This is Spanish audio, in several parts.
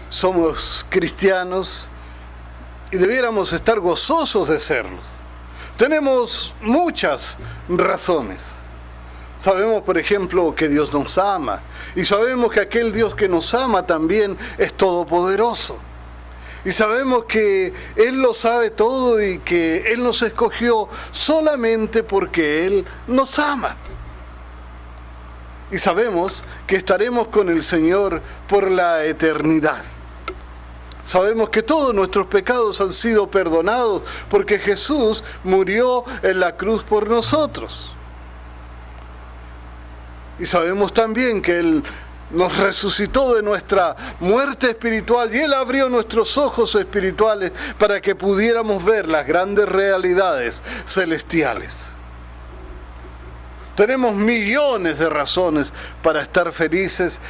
somos cristianos y debiéramos estar gozosos de serlos. Tenemos muchas razones. Sabemos, por ejemplo, que Dios nos ama, y sabemos que aquel Dios que nos ama también es todopoderoso. Y sabemos que Él lo sabe todo y que Él nos escogió solamente porque Él nos ama. Y sabemos que estaremos con el Señor por la eternidad. Sabemos que todos nuestros pecados han sido perdonados porque Jesús murió en la cruz por nosotros. Y sabemos también que Él nos resucitó de nuestra muerte espiritual y Él abrió nuestros ojos espirituales para que pudiéramos ver las grandes realidades celestiales. Tenemos millones de razones para estar felices,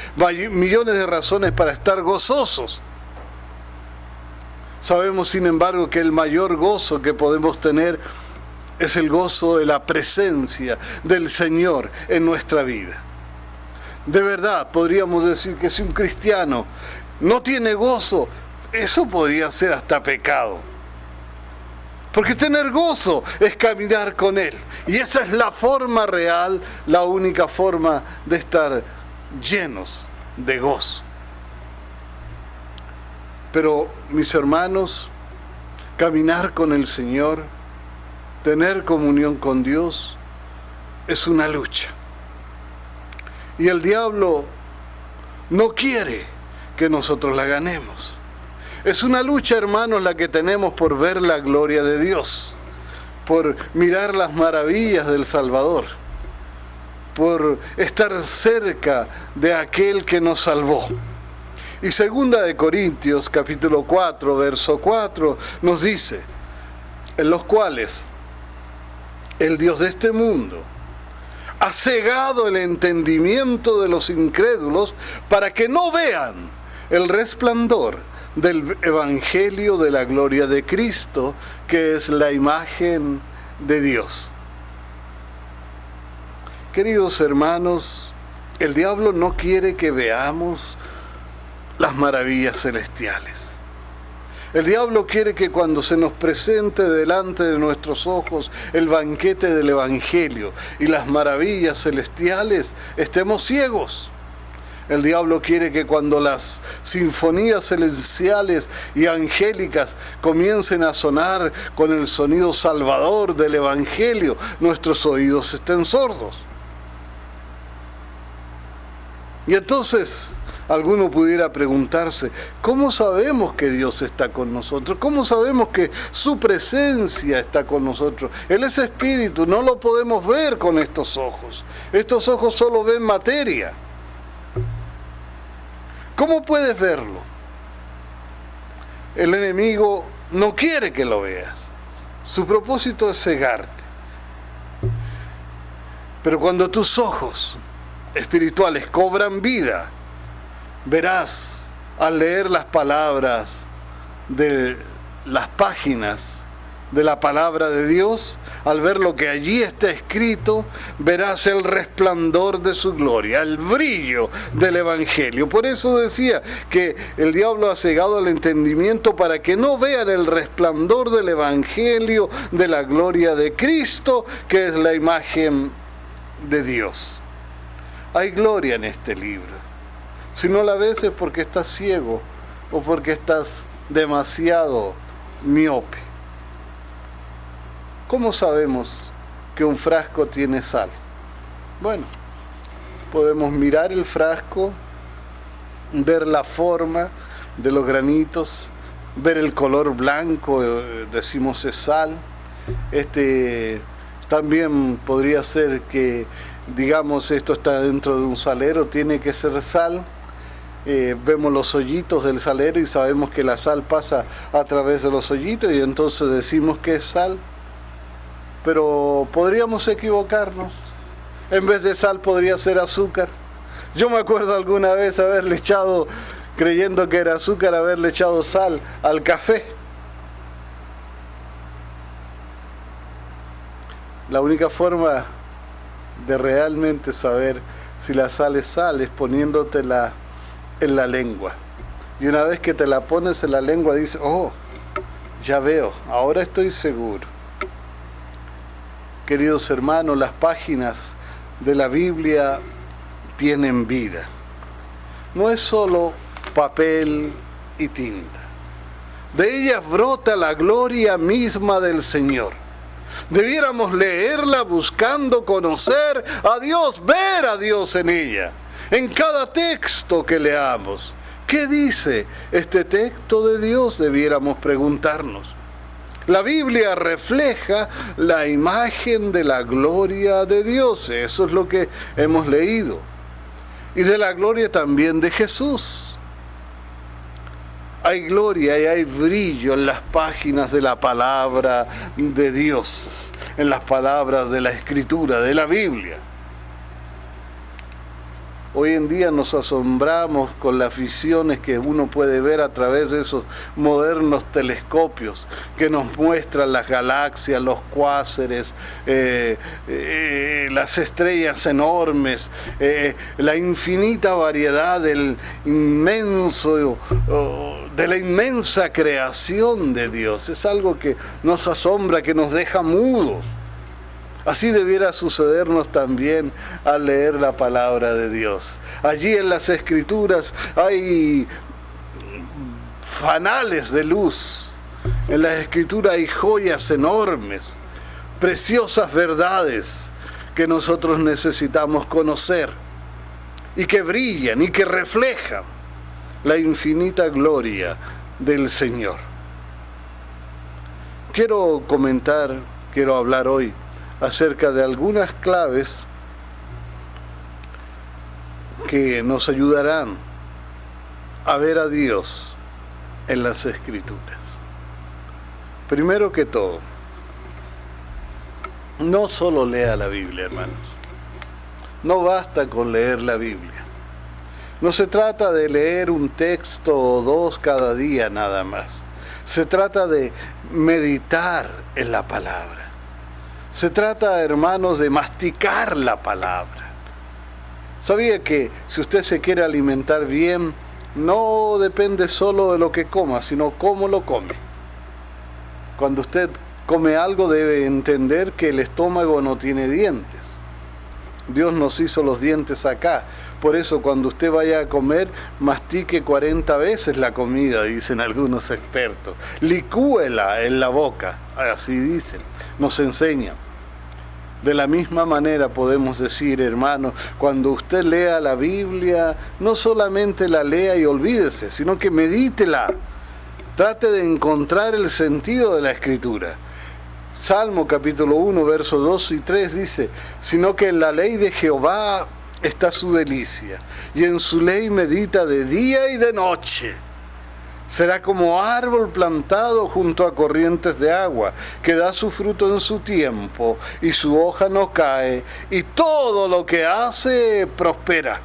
millones de razones para estar gozosos. Sabemos, sin embargo, que el mayor gozo que podemos tener es el gozo de la presencia del Señor en nuestra vida. De verdad, podríamos decir que si un cristiano no tiene gozo, eso podría ser hasta pecado. Porque tener gozo es caminar con Él. Y esa es la forma real, la única forma de estar llenos de gozo. Pero, mis hermanos, caminar con el Señor, tener comunión con Dios, es una lucha. Y el diablo no quiere que nosotros la ganemos. Es una lucha, hermanos, la que tenemos por ver la gloria de Dios, por mirar las maravillas del Salvador, por estar cerca de aquel que nos salvó. Y 2 Corintios, capítulo 4, verso 4, nos dice, en los cuales el Dios de este mundo ha cegado el entendimiento de los incrédulos para que no vean el resplandor del Evangelio de la gloria de Cristo, que es la imagen de Dios. Queridos hermanos, el diablo no quiere que veamos las maravillas celestiales. El diablo quiere que cuando se nos presente delante de nuestros ojos el banquete del Evangelio y las maravillas celestiales, estemos ciegos. El diablo quiere que cuando las sinfonías celestiales y angélicas comiencen a sonar con el sonido salvador del Evangelio, nuestros oídos estén sordos. Y entonces alguno pudiera preguntarse, ¿cómo sabemos que Dios está con nosotros? ¿Cómo sabemos que su presencia está con nosotros? Él es espíritu, no lo podemos ver con estos ojos. Estos ojos solo ven materia. ¿Cómo puedes verlo? El enemigo no quiere que lo veas. Su propósito es cegarte. Pero cuando tus ojos espirituales cobran vida, verás al leer las palabras de las páginas de la palabra de Dios, al ver lo que allí está escrito, verás el resplandor de su gloria, el brillo del Evangelio. Por eso decía que el diablo ha cegado el entendimiento para que no vean el resplandor del Evangelio de la gloria de Cristo, que es la imagen de Dios. Hay gloria en este libro. Si no la ves es porque estás ciego o porque estás demasiado miope. ¿Cómo sabemos que un frasco tiene sal? Bueno, podemos mirar el frasco, ver la forma de los granitos, ver el color blanco, decimos es sal. También podría ser que, digamos, esto está dentro de un salero, tiene que ser sal. Vemos los hoyitos del salero y sabemos que la sal pasa a través de los hoyitos y entonces decimos que es sal. Pero podríamos equivocarnos. En vez de sal podría ser azúcar. Yo me acuerdo alguna vez haberle echado, creyendo que era azúcar, haberle echado sal al café. La única forma de realmente saber si la sal es poniéndotela en la lengua. Y una vez que te la pones en la lengua, dices, oh, ya veo, ahora estoy seguro. Queridos hermanos, las páginas de la Biblia tienen vida. No es solo papel y tinta. De ellas brota la gloria misma del Señor. Debiéramos leerla buscando conocer a Dios, ver a Dios en ella. En cada texto que leamos, ¿qué dice este texto de Dios? Debiéramos preguntarnos. La Biblia refleja la imagen de la gloria de Dios. Eso es lo que hemos leído. Y de la gloria también de Jesús. Hay gloria y hay brillo en las páginas de la palabra de Dios, en las palabras de la Escritura, de la Biblia. Hoy en día nos asombramos con las visiones que uno puede ver a través de esos modernos telescopios que nos muestran las galaxias, los cuásares, las estrellas enormes, la infinita variedad de la inmensa creación de Dios. Es algo que nos asombra, que nos deja mudos. Así debiera sucedernos también al leer la palabra de Dios. Allí en las Escrituras hay fanales de luz. En las Escrituras hay joyas enormes, preciosas verdades que nosotros necesitamos conocer y que brillan y que reflejan la infinita gloria del Señor. Quiero hablar hoy acerca de algunas claves que nos ayudarán a ver a Dios en las Escrituras. Primero que todo, no solo lea la Biblia, hermanos. No basta con leer la Biblia. No se trata de leer un texto o dos cada día nada más. Se trata de meditar en la palabra. Se trata, hermanos, de masticar la palabra. ¿Sabía que si usted se quiere alimentar bien, no depende solo de lo que coma, sino cómo lo come? Cuando usted come algo debe entender que el estómago no tiene dientes. Dios nos hizo los dientes acá. Por eso cuando usted vaya a comer, mastique 40 veces la comida, dicen algunos expertos. Licúela en la boca, así dicen, nos enseñan. De la misma manera podemos decir, hermanos, cuando usted lea la Biblia, no solamente la lea y olvídese, sino que medítela. Trate de encontrar el sentido de la Escritura. Salmo capítulo 1, versos 2 y 3 dice, sino que en la ley de Jehová está su delicia, y en su ley medita de día y de noche. Será como árbol plantado junto a corrientes de agua, que da su fruto en su tiempo, y su hoja no cae, y todo lo que hace prospera.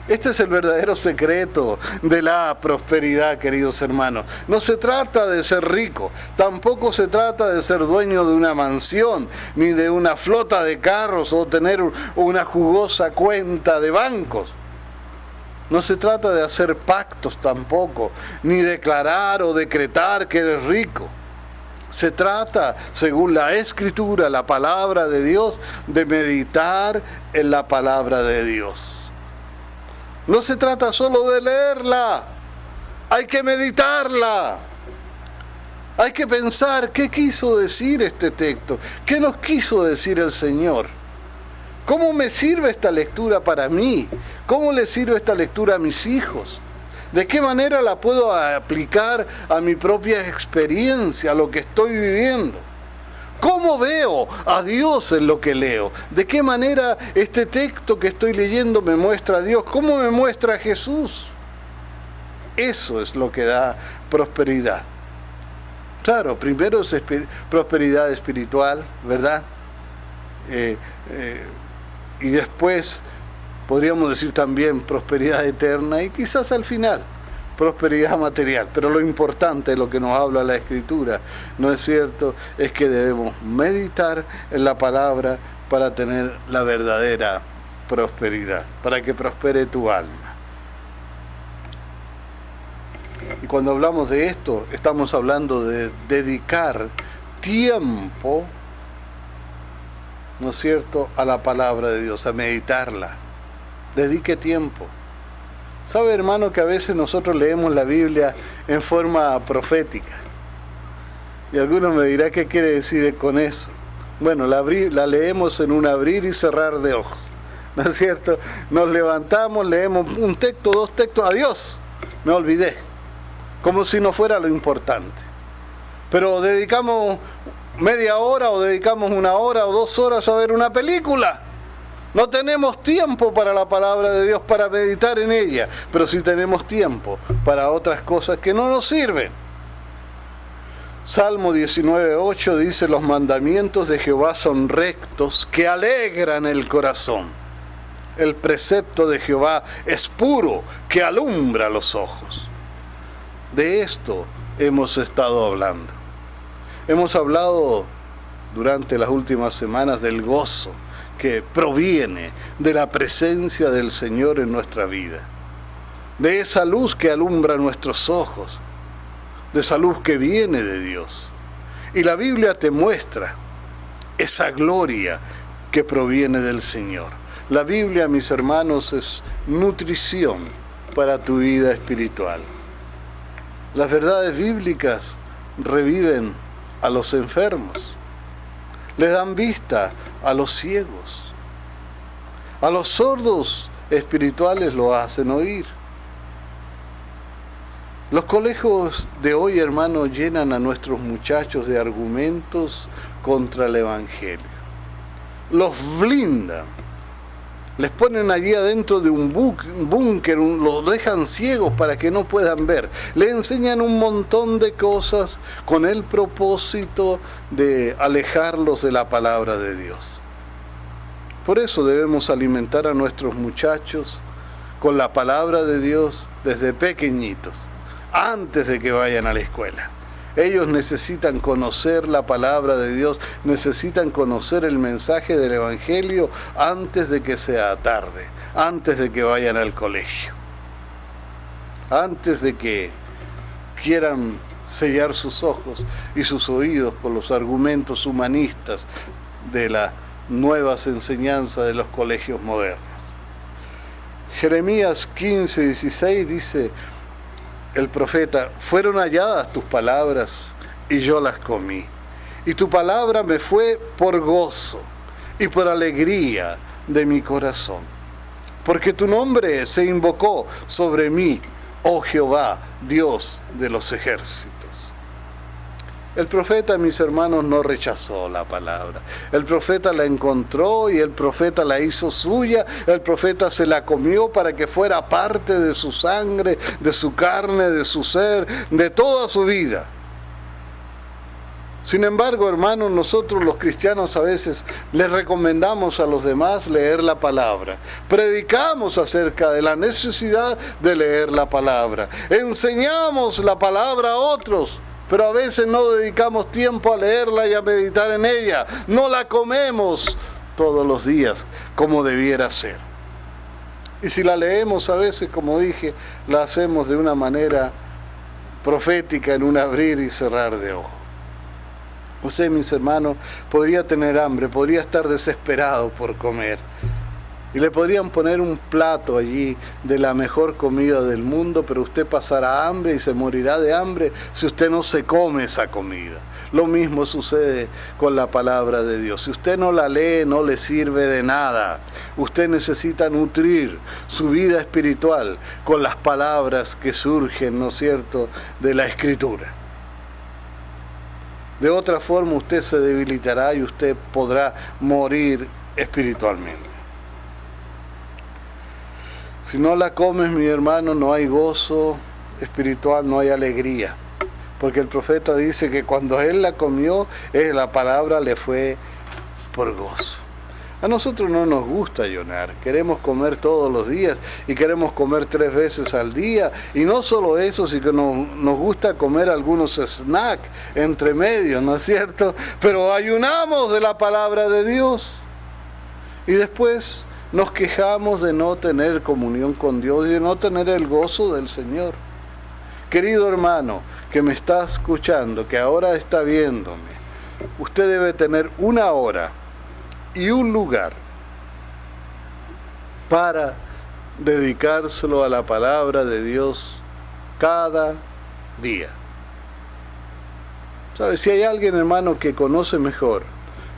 Este es el verdadero secreto de la prosperidad, queridos hermanos. No se trata de ser rico, tampoco se trata de ser dueño de una mansión, ni de una flota de carros o tener una jugosa cuenta de bancos. No se trata de hacer pactos tampoco, ni declarar o decretar que eres rico. Se trata, según la Escritura, la palabra de Dios, de meditar en la palabra de Dios. No se trata solo de leerla, hay que meditarla. Hay que pensar qué quiso decir este texto, qué nos quiso decir el Señor. ¿Cómo me sirve esta lectura para mí? ¿Cómo le sirve esta lectura a mis hijos? ¿De qué manera la puedo aplicar a mi propia experiencia, a lo que estoy viviendo? ¿Cómo veo a Dios en lo que leo? ¿De qué manera este texto que estoy leyendo me muestra a Dios? ¿Cómo me muestra a Jesús? Eso es lo que da prosperidad. Claro, primero es prosperidad espiritual, ¿verdad? Y después podríamos decir también prosperidad eterna y quizás al final prosperidad material. Pero lo importante de lo que nos habla la Escritura, ¿no es cierto?, es que debemos meditar en la palabra para tener la verdadera prosperidad, para que prospere tu alma. Y cuando hablamos de esto, estamos hablando de dedicar tiempo, ¿no es cierto?, a la palabra de Dios, a meditarla. Dedique tiempo. ¿Sabe, hermano, que a veces nosotros leemos la Biblia en forma profética? Y algunos me dirán, ¿qué quiere decir con eso? Bueno, la leemos en un abrir y cerrar de ojos, ¿no es cierto? Nos levantamos, leemos un texto, dos textos, adiós, me olvidé, como si no fuera lo importante. Pero dedicamos media hora o dedicamos 1 hora o 2 horas a ver una película. No tenemos tiempo para la palabra de Dios, para meditar en ella, pero sí tenemos tiempo para otras cosas que no nos sirven. Salmo 19:8 dice: los mandamientos de Jehová son rectos, que alegran el corazón. El precepto de Jehová es puro, que alumbra los ojos. De esto hemos estado hablando. Hemos hablado durante las últimas semanas del gozo que proviene de la presencia del Señor en nuestra vida, de esa luz que alumbra nuestros ojos, de esa luz que viene de Dios. Y la Biblia te muestra esa gloria que proviene del Señor. La Biblia, mis hermanos, es nutrición para tu vida espiritual. Las verdades bíblicas reviven a los enfermos, le dan vista a los ciegos, a los sordos espirituales lo hacen oír. Los colegios de hoy, hermano, llenan a nuestros muchachos de argumentos contra el Evangelio. Los blindan, les ponen allí adentro de un búnker, los dejan ciegos para que no puedan ver. Le enseñan un montón de cosas con el propósito de alejarlos de la palabra de Dios. Por eso debemos alimentar a nuestros muchachos con la palabra de Dios desde pequeñitos, antes de que vayan a la escuela. Ellos necesitan conocer la palabra de Dios, necesitan conocer el mensaje del Evangelio antes de que sea tarde, antes de que vayan al colegio, antes de que quieran sellar sus ojos y sus oídos con los argumentos humanistas de las nuevas enseñanzas de los colegios modernos. Jeremías 15:16 dice el profeta: fueron halladas tus palabras y yo las comí, y tu palabra me fue por gozo y por alegría de mi corazón, porque tu nombre se invocó sobre mí, oh Jehová, Dios de los ejércitos. El profeta, mis hermanos, no rechazó la palabra. El profeta la encontró y el profeta la hizo suya. El profeta se la comió para que fuera parte de su sangre, de su carne, de su ser, de toda su vida. Sin embargo, hermanos, nosotros los cristianos a veces les recomendamos a los demás leer la palabra. Predicamos acerca de la necesidad de leer la palabra. Enseñamos la palabra a otros, pero a veces no dedicamos tiempo a leerla y a meditar en ella. No la comemos todos los días como debiera ser. Y si la leemos a veces, como dije, la hacemos de una manera profética, en un abrir y cerrar de ojos. Usted, mis hermanos, podría tener hambre, podría estar desesperado por comer. Y le podrían poner un plato allí de la mejor comida del mundo, pero usted pasará hambre y se morirá de hambre si usted no se come esa comida. Lo mismo sucede con la palabra de Dios. Si usted no la lee, no le sirve de nada. Usted necesita nutrir su vida espiritual con las palabras que surgen, ¿no es cierto?, de la Escritura. De otra forma, usted se debilitará y usted podrá morir espiritualmente. Si no la comes, mi hermano, no hay gozo espiritual, no hay alegría. Porque el profeta dice que cuando él la comió, la palabra le fue por gozo. A nosotros no nos gusta ayunar, queremos comer todos los días y queremos comer 3 veces al día. Y no solo eso, sino que nos gusta comer algunos snacks entre medios, ¿no es cierto? Pero ayunamos de la palabra de Dios y después nos quejamos de no tener comunión con Dios y de no tener el gozo del Señor. Querido hermano que me está escuchando, que ahora está viéndome, usted debe tener una hora y un lugar para dedicárselo a la palabra de Dios cada día. ¿Sabe? Si hay alguien, hermano, que conoce mejor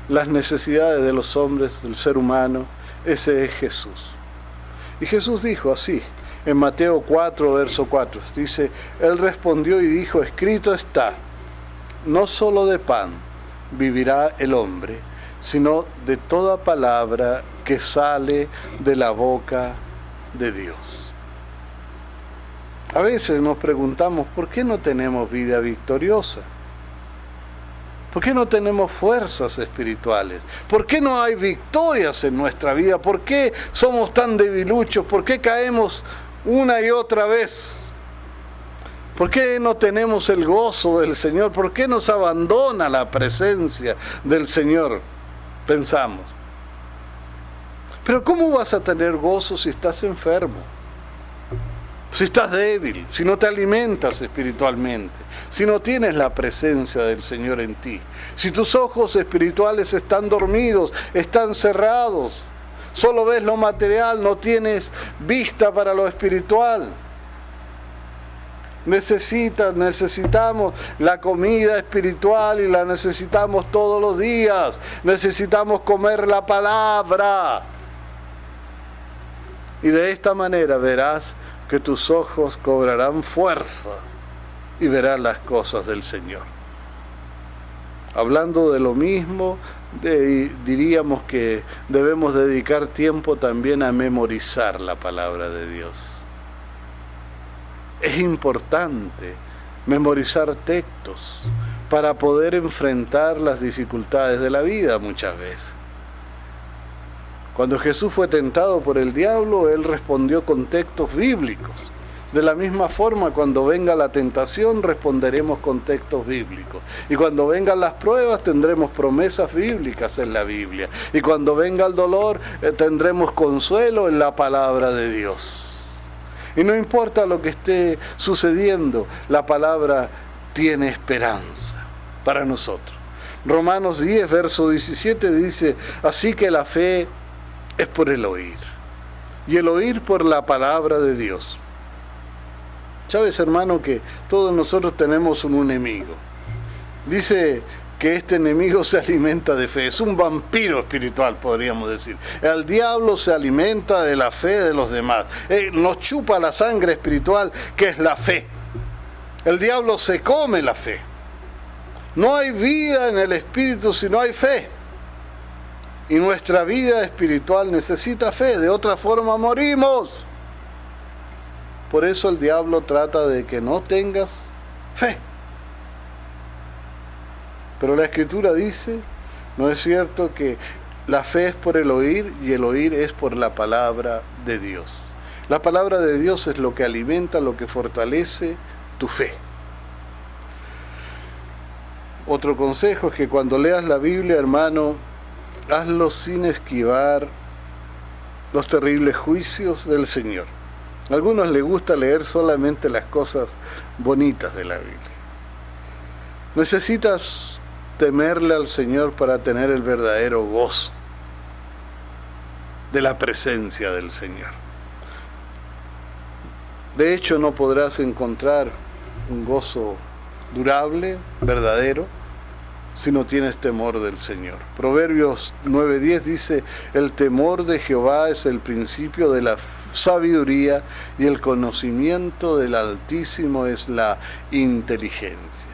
las necesidades de los hombres, del ser humano, ese es Jesús. Y Jesús dijo así, en Mateo 4, verso 4, dice, Él respondió y dijo, escrito está, no solo de pan vivirá el hombre, sino de toda palabra que sale de la boca de Dios. A veces nos preguntamos, ¿por qué no tenemos vida victoriosa? ¿Por qué no tenemos fuerzas espirituales? ¿Por qué no hay victorias en nuestra vida? ¿Por qué somos tan debiluchos? ¿Por qué caemos una y otra vez? ¿Por qué no tenemos el gozo del Señor? ¿Por qué nos abandona la presencia del Señor? Pensamos. Pero ¿cómo vas a tener gozo si estás enfermo? Si estás débil, si no te alimentas espiritualmente, si no tienes la presencia del Señor en ti, si tus ojos espirituales están dormidos, están cerrados, solo ves lo material, no tienes vista para lo espiritual. Necesitamos la comida espiritual y la necesitamos todos los días. Necesitamos comer la palabra. Y de esta manera verás que tus ojos cobrarán fuerza y verás las cosas del Señor. Hablando de lo mismo, diríamos que debemos dedicar tiempo también a memorizar la palabra de Dios. Es importante memorizar textos para poder enfrentar las dificultades de la vida muchas veces. Cuando Jesús fue tentado por el diablo, Él respondió con textos bíblicos. De la misma forma, cuando venga la tentación, responderemos con textos bíblicos. Y cuando vengan las pruebas, tendremos promesas bíblicas en la Biblia. Y cuando venga el dolor, tendremos consuelo en la palabra de Dios. Y no importa lo que esté sucediendo, la palabra tiene esperanza para nosotros. Romanos 10, verso 17 dice, así que la fe es por el oír, y el oír por la palabra de Dios. ¿Sabes, hermano, que todos nosotros tenemos un enemigo? Dice que este enemigo se alimenta de fe, es un vampiro espiritual, podríamos decir. El diablo se alimenta de la fe de los demás, nos chupa la sangre espiritual que es la fe. El diablo se come la fe. No hay vida en el espíritu si no hay fe. Y nuestra vida espiritual necesita fe, de otra forma morimos. Por eso el diablo trata de que no tengas fe. Pero la Escritura dice, ¿no es cierto?, que la fe es por el oír y el oír es por la palabra de Dios. La palabra de Dios es lo que alimenta, lo que fortalece tu fe. Otro consejo es que cuando leas la Biblia, hermano, hazlo sin esquivar los terribles juicios del Señor. A algunos les gusta leer solamente las cosas bonitas de la Biblia. Necesitas temerle al Señor para tener el verdadero gozo de la presencia del Señor. De hecho, no podrás encontrar un gozo durable, verdadero, si no tienes temor del Señor. Proverbios 9:10 dice, el temor de Jehová es el principio de la sabiduría y el conocimiento del Altísimo es la inteligencia.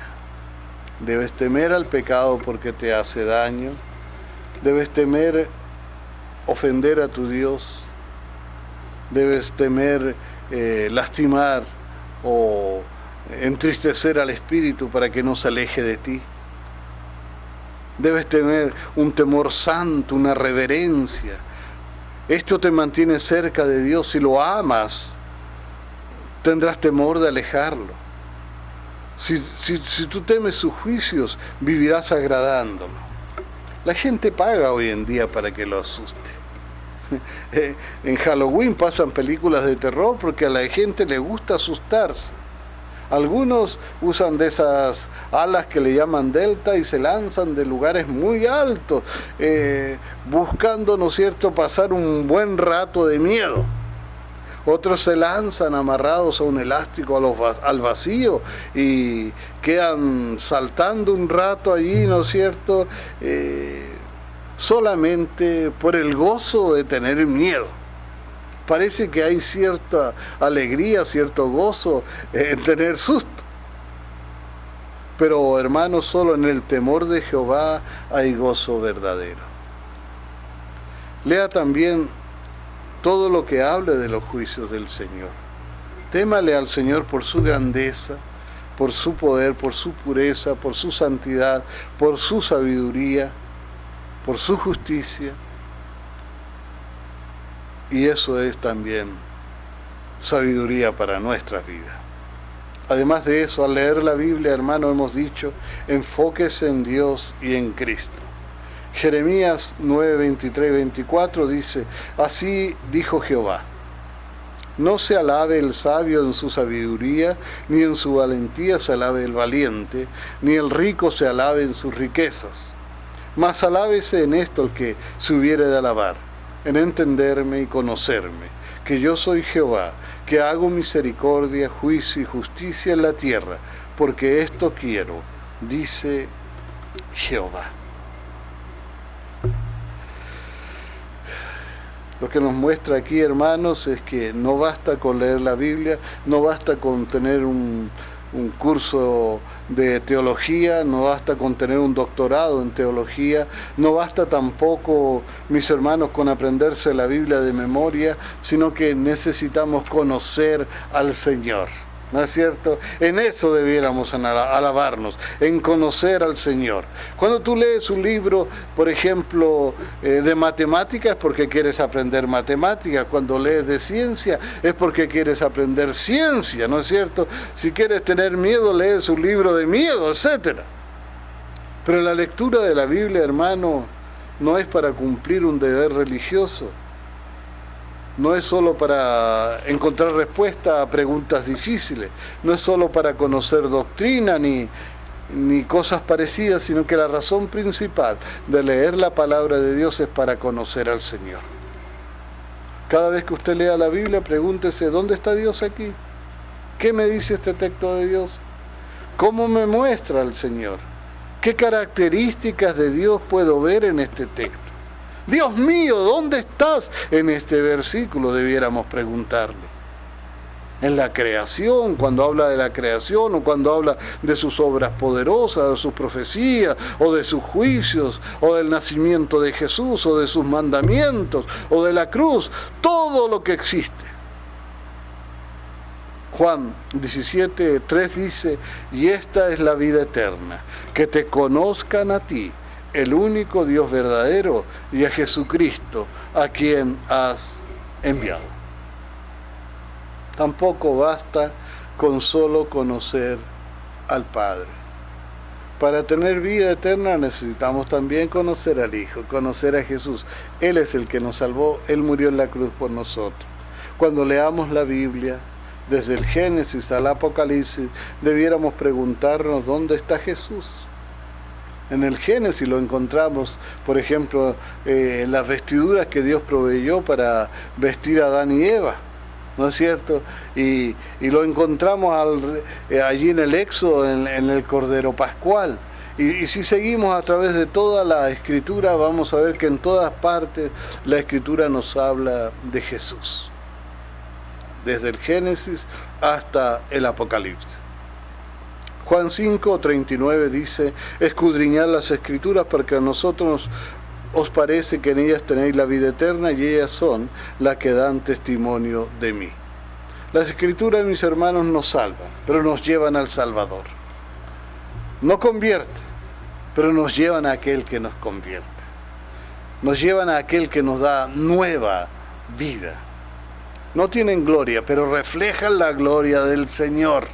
Debes temer al pecado porque te hace daño. Debes temer ofender a tu Dios. Debes temer lastimar o entristecer al Espíritu para que no se aleje de ti. Debes tener un temor santo, una reverencia. Esto te mantiene cerca de Dios. Si lo amas, tendrás temor de alejarlo. Si tú temes sus juicios, vivirás agradándolo. La gente paga hoy en día para que lo asuste. En Halloween pasan películas de terror porque a la gente le gusta asustarse. Algunos usan de esas alas que le llaman delta y se lanzan de lugares muy altos, buscando, ¿no es cierto?, pasar un buen rato de miedo. Otros se lanzan amarrados a un elástico al vacío y quedan saltando un rato allí, ¿no es cierto?, solamente por el gozo de tener miedo. Parece que hay cierta alegría, cierto gozo en tener susto. Pero, hermanos, solo en el temor de Jehová hay gozo verdadero. Lea también todo lo que hable de los juicios del Señor. Témale al Señor por su grandeza, por su poder, por su pureza, por su santidad, por su sabiduría, por su justicia. Y eso es también sabiduría para nuestras vidas. Además de eso, al leer la Biblia, hermano, hemos dicho, enfóquese en Dios y en Cristo. Jeremías 9, 23 y 24 dice, así dijo Jehová, no se alabe el sabio en su sabiduría, ni en su valentía se alabe el valiente, ni el rico se alabe en sus riquezas. Mas alábese en esto el que se hubiere de alabar, en entenderme y conocerme, que yo soy Jehová, que hago misericordia, juicio y justicia en la tierra, porque esto quiero, dice Jehová. Lo que nos muestra aquí, hermanos, es que no basta con leer la Biblia, no basta con tener un curso de teología, no basta con tener un doctorado en teología, no basta tampoco, mis hermanos, con aprenderse la Biblia de memoria, sino que necesitamos conocer al Señor. ¿No es cierto? En eso debiéramos alabarnos, en conocer al Señor. Cuando tú lees un libro, por ejemplo, de matemáticas, es porque quieres aprender matemáticas. Cuando lees de ciencia, es porque quieres aprender ciencia, ¿no es cierto? Si quieres tener miedo, lees un libro de miedo, etc. Pero la lectura de la Biblia, hermano, no es para cumplir un deber religioso. No es solo para encontrar respuesta a preguntas difíciles, no es solo para conocer doctrina ni cosas parecidas, sino que la razón principal de leer la palabra de Dios es para conocer al Señor. Cada vez que usted lea la Biblia, pregúntese, ¿dónde está Dios aquí? ¿Qué me dice este texto de Dios? ¿Cómo me muestra al Señor? ¿Qué características de Dios puedo ver en este texto? Dios mío, ¿dónde estás en este versículo? Debiéramos preguntarle. En la creación, cuando habla de la creación, o cuando habla de sus obras poderosas, de sus profecías, o de sus juicios, o del nacimiento de Jesús, o de sus mandamientos, o de la cruz, todo lo que existe. Juan 17:3 dice, y esta es la vida eterna, que te conozcan a ti, el único Dios verdadero, y a Jesucristo, a quien has enviado. Tampoco basta con solo conocer al Padre. Para tener vida eterna necesitamos también conocer al Hijo, conocer a Jesús. Él es el que nos salvó, Él murió en la cruz por nosotros. Cuando leamos la Biblia, desde el Génesis al Apocalipsis, debiéramos preguntarnos dónde está Jesús. En el Génesis lo encontramos, por ejemplo, las vestiduras que Dios proveyó para vestir a Adán y Eva, ¿no es cierto? Y lo encontramos allí en el Éxodo, en el Cordero Pascual. Y si seguimos a través de toda la Escritura, vamos a ver que en todas partes la Escritura nos habla de Jesús. Desde el Génesis hasta el Apocalipsis. Juan 5:39 dice, escudriñad las Escrituras porque a nosotros os parece que en ellas tenéis la vida eterna y ellas son las que dan testimonio de mí. Las Escrituras, mis hermanos, nos salvan, pero nos llevan al Salvador. No convierte, pero nos llevan a aquel que nos convierte. Nos llevan a aquel que nos da nueva vida. No tienen gloria, pero reflejan la gloria del Señor.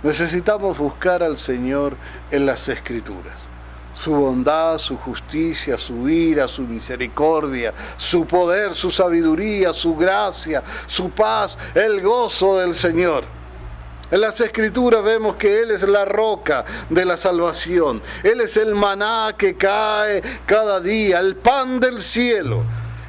Necesitamos buscar al Señor en las Escrituras. Su bondad, su justicia, su ira, su misericordia, su poder, su sabiduría, su gracia, su paz, el gozo del Señor. En las Escrituras vemos que Él es la roca de la salvación. Él es el maná que cae cada día, el pan del cielo.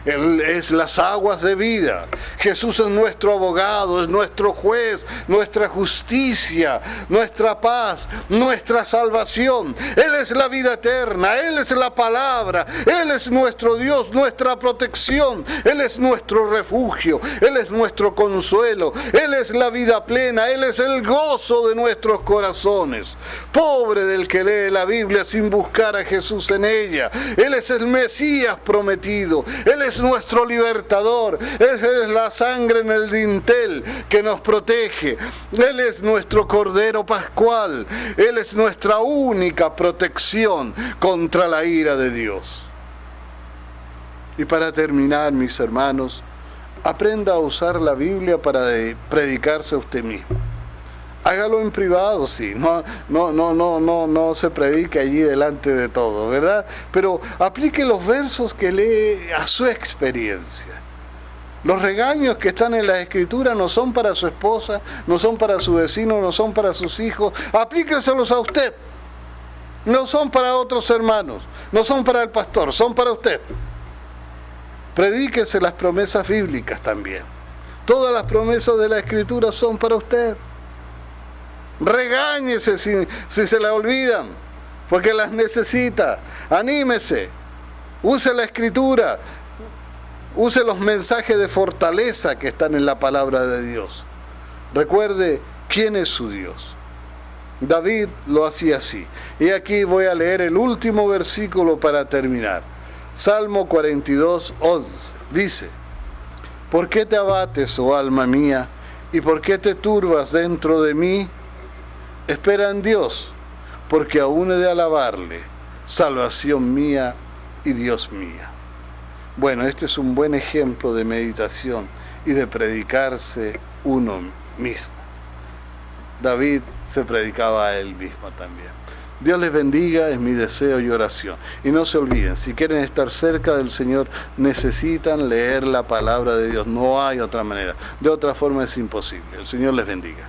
Él es las aguas de vida. Jesús es nuestro abogado, es nuestro juez, nuestra justicia, nuestra paz, nuestra salvación. Él es la vida eterna, Él es la palabra, Él es nuestro Dios, nuestra protección, Él es nuestro refugio, Él es nuestro consuelo, Él es la vida plena, Él es el gozo de nuestros corazones. Pobre del que lee la Biblia sin buscar a Jesús en ella. Él es el Mesías prometido, Él es nuestro libertador, Él es la sangre en el dintel que nos protege, Él es nuestro Cordero Pascual, Él es nuestra única protección contra la ira de Dios. Y para terminar, mis hermanos, aprenda a usar la Biblia para predicarse a usted mismo. Hágalo en privado, sí, no se predique allí delante de todo, ¿verdad? Pero aplique los versos que lee a su experiencia. Los regaños que están en la Escritura no son para su esposa, no son para su vecino, no son para sus hijos. Aplíquenselos a usted. No son para otros hermanos, no son para el pastor, son para usted. Predíquese las promesas bíblicas también. Todas las promesas de la Escritura son para usted. Regáñese si se la olvidan, porque las necesita. Anímese, use la Escritura, use los mensajes de fortaleza que están en la palabra de Dios. Recuerde quién es su Dios. David lo hacía así. Y aquí voy a leer el último versículo para terminar. Salmo 42, 11. Dice: ¿por qué te abates, oh alma mía? ¿Y por qué te turbas dentro de mí? Espera en Dios, porque aún he de alabarle, salvación mía y Dios mía. Bueno, este es un buen ejemplo de meditación y de predicarse uno mismo. David se predicaba a él mismo también. Dios les bendiga, es mi deseo y oración. Y no se olviden, si quieren estar cerca del Señor, necesitan leer la palabra de Dios. No hay otra manera. De otra forma es imposible. El Señor les bendiga.